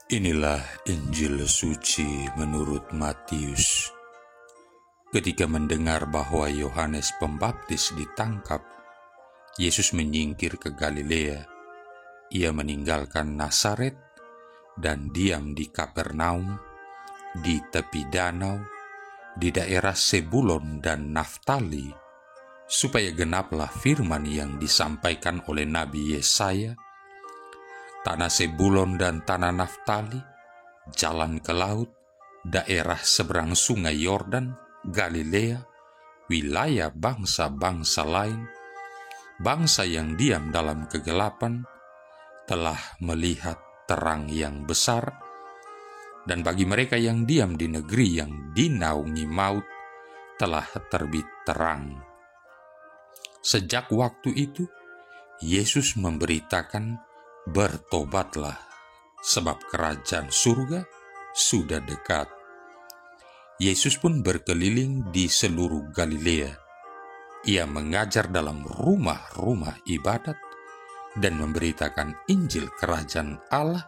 Inilah Injil suci menurut Matius. Ketika mendengar bahwa Yohanes Pembaptis ditangkap, Yesus menyingkir ke Galilea. Ia meninggalkan Nazaret dan diam di Kapernaum, di tepi danau, di daerah Sebulon dan Naftali, supaya genaplah firman yang disampaikan oleh Nabi Yesaya. Tanah Sebulon dan tanah Naftali, jalan ke laut, daerah seberang sungai Yordan, Galilea, wilayah bangsa-bangsa lain, bangsa yang diam dalam kegelapan, telah melihat terang yang besar, dan bagi mereka yang diam di negeri yang dinaungi maut, telah terbit terang. Sejak waktu itu, Yesus memberitakan, "Bertobatlah, sebab kerajaan surga sudah dekat." Yesus pun berkeliling di seluruh Galilea. Ia mengajar dalam rumah-rumah ibadat dan memberitakan Injil kerajaan Allah,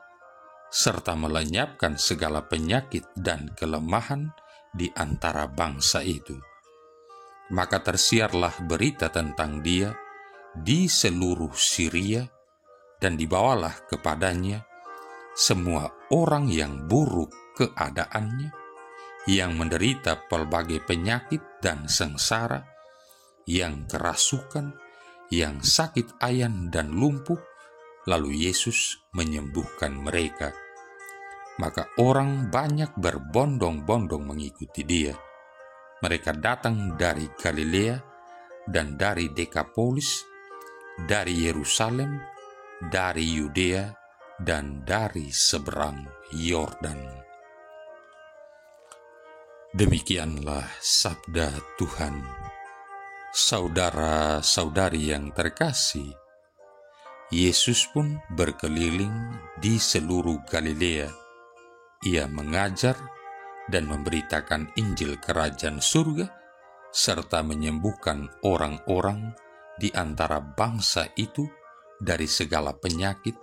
serta melenyapkan segala penyakit dan kelemahan di antara bangsa itu. Maka tersiarlah berita tentang Dia di seluruh Syria, dan dibawalah kepadanya semua orang yang buruk keadaannya, yang menderita pelbagai penyakit dan sengsara, yang kerasukan, yang sakit ayan dan lumpuh, lalu Yesus menyembuhkan mereka. Maka orang banyak berbondong-bondong mengikuti Dia. Mereka datang dari Galilea dan dari Dekapolis, dari Yerusalem, dari Yudea, dan dari seberang Yordan. Demikianlah sabda Tuhan. Saudara-saudari yang terkasih, Yesus pun berkeliling di seluruh Galilea. Ia mengajar dan memberitakan Injil kerajaan surga, serta menyembuhkan orang-orang di antara bangsa itu dari segala penyakit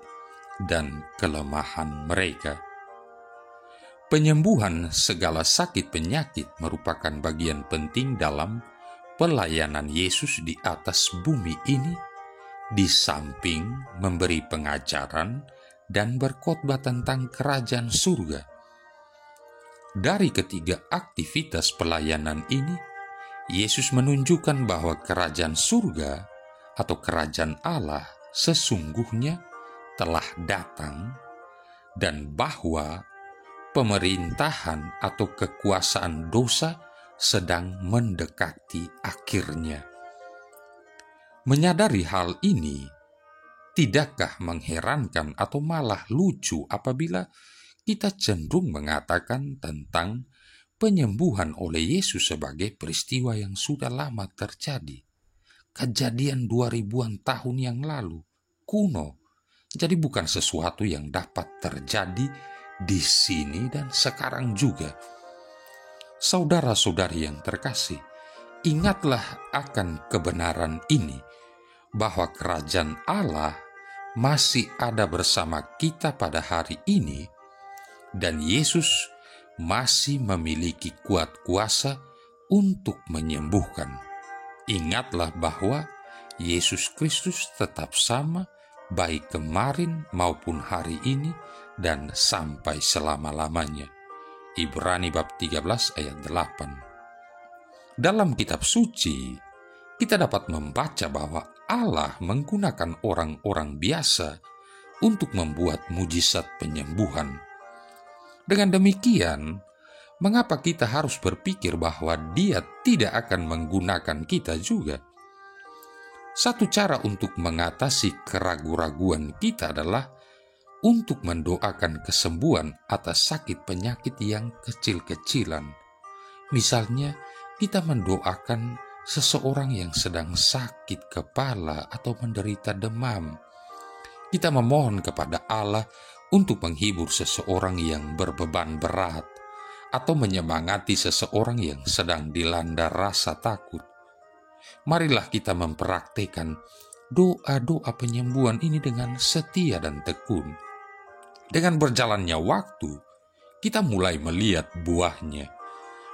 dan kelemahan mereka. Penyembuhan segala sakit penyakit merupakan bagian penting dalam pelayanan Yesus di atas bumi ini, di samping memberi pengajaran dan berkhotbah tentang kerajaan surga. Dari ketiga aktivitas pelayanan ini, Yesus menunjukkan bahwa kerajaan surga atau kerajaan Allah sesungguhnya telah datang, dan bahwa pemerintahan atau kekuasaan dosa sedang mendekati akhirnya. Menyadari hal ini, tidakkah mengherankan atau malah lucu apabila kita cenderung mengatakan tentang penyembuhan oleh Yesus sebagai peristiwa yang sudah lama terjadi, kejadian 2000-an tahun yang lalu, kuno, jadi bukan sesuatu yang dapat terjadi di sini dan sekarang juga. Saudara-saudari yang terkasih, ingatlah akan kebenaran ini, bahwa kerajaan Allah masih ada bersama kita pada hari ini, dan Yesus masih memiliki kuat kuasa untuk menyembuhkan. Ingatlah bahwa Yesus Kristus tetap sama, baik kemarin maupun hari ini dan sampai selama-lamanya. Ibrani bab 13 ayat 8. Dalam kitab suci, kita dapat membaca bahwa Allah menggunakan orang-orang biasa untuk membuat mujizat penyembuhan. Dengan demikian, mengapa kita harus berpikir bahwa Dia tidak akan menggunakan kita juga? Satu cara untuk mengatasi keraguan-raguan kita adalah untuk mendoakan kesembuhan atas sakit penyakit yang kecil-kecilan. Misalnya, kita mendoakan seseorang yang sedang sakit kepala atau menderita demam. Kita memohon kepada Allah untuk menghibur seseorang yang berbeban berat, atau menyemangati seseorang yang sedang dilanda rasa takut. Marilah kita mempraktikkan doa-doa penyembuhan ini dengan setia dan tekun. Dengan berjalannya waktu, kita mulai melihat buahnya.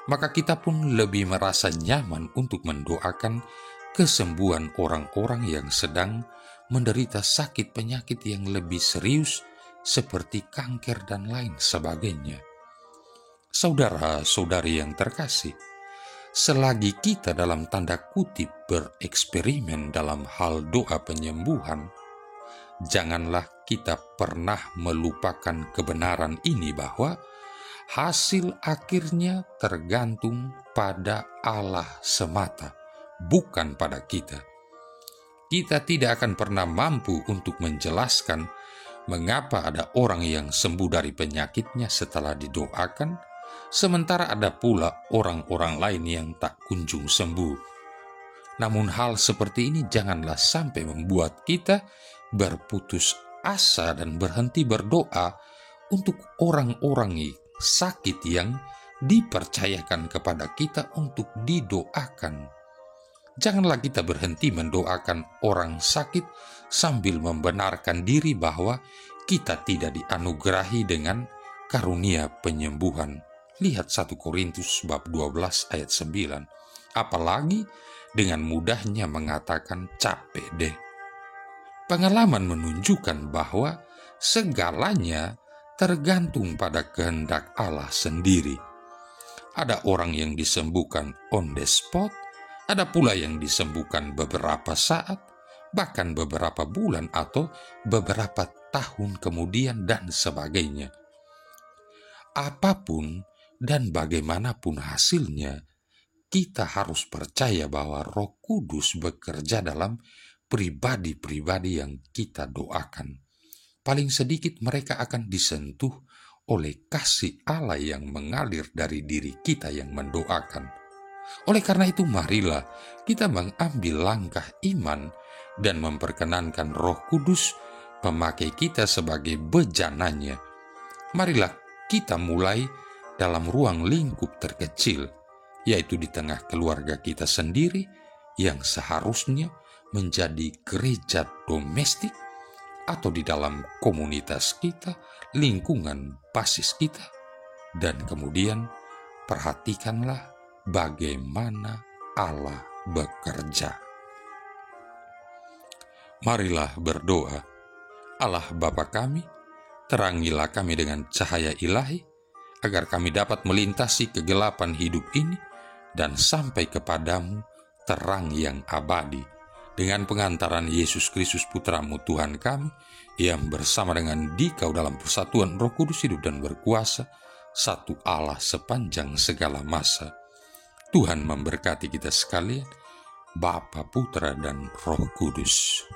Maka kita pun lebih merasa nyaman untuk mendoakan kesembuhan orang-orang yang sedang menderita sakit penyakit yang lebih serius seperti kanker dan lain sebagainya. Saudara-saudari yang terkasih, selagi kita dalam tanda kutip bereksperimen dalam hal doa penyembuhan, janganlah kita pernah melupakan kebenaran ini bahwa hasil akhirnya tergantung pada Allah semata, bukan pada kita. Kita tidak akan pernah mampu untuk menjelaskan mengapa ada orang yang sembuh dari penyakitnya setelah didoakan, sementara ada pula orang-orang lain yang tak kunjung sembuh. Namun hal seperti ini janganlah sampai membuat kita berputus asa dan berhenti berdoa untuk orang-orang sakit yang dipercayakan kepada kita untuk didoakan. Janganlah kita berhenti mendoakan orang sakit sambil membenarkan diri bahwa kita tidak dianugerahi dengan karunia penyembuhan. Lihat 1 Korintus bab 12 ayat 9. Apalagi dengan mudahnya mengatakan capek deh. Pengalaman menunjukkan bahwa segalanya tergantung pada kehendak Allah sendiri. Ada orang yang disembuhkan on the spot, ada pula yang disembuhkan beberapa saat, bahkan beberapa bulan atau beberapa tahun kemudian dan sebagainya. Apapun dan bagaimanapun hasilnya, kita harus percaya bahwa Roh Kudus bekerja dalam pribadi-pribadi yang kita doakan. Paling sedikit mereka akan disentuh oleh kasih Allah yang mengalir dari diri kita yang mendoakan. Oleh karena itu, marilah kita mengambil langkah iman dan memperkenankan Roh Kudus memakai kita sebagai bejananya. Marilah kita mulai dalam ruang lingkup terkecil, yaitu di tengah keluarga kita sendiri yang seharusnya menjadi gereja domestik, atau di dalam komunitas kita, lingkungan basis kita, dan kemudian perhatikanlah bagaimana Allah bekerja. Marilah berdoa. Allah Bapa kami, terangilah kami dengan cahaya ilahi, agar kami dapat melintasi kegelapan hidup ini dan sampai kepadamu terang yang abadi, dengan pengantaran Yesus Kristus Putra-Mu Tuhan kami, yang bersama dengan Dikau dalam persatuan Roh Kudus hidup dan berkuasa, satu Allah sepanjang segala masa. Tuhan memberkati kita sekalian, Bapa, Putra, dan Roh Kudus.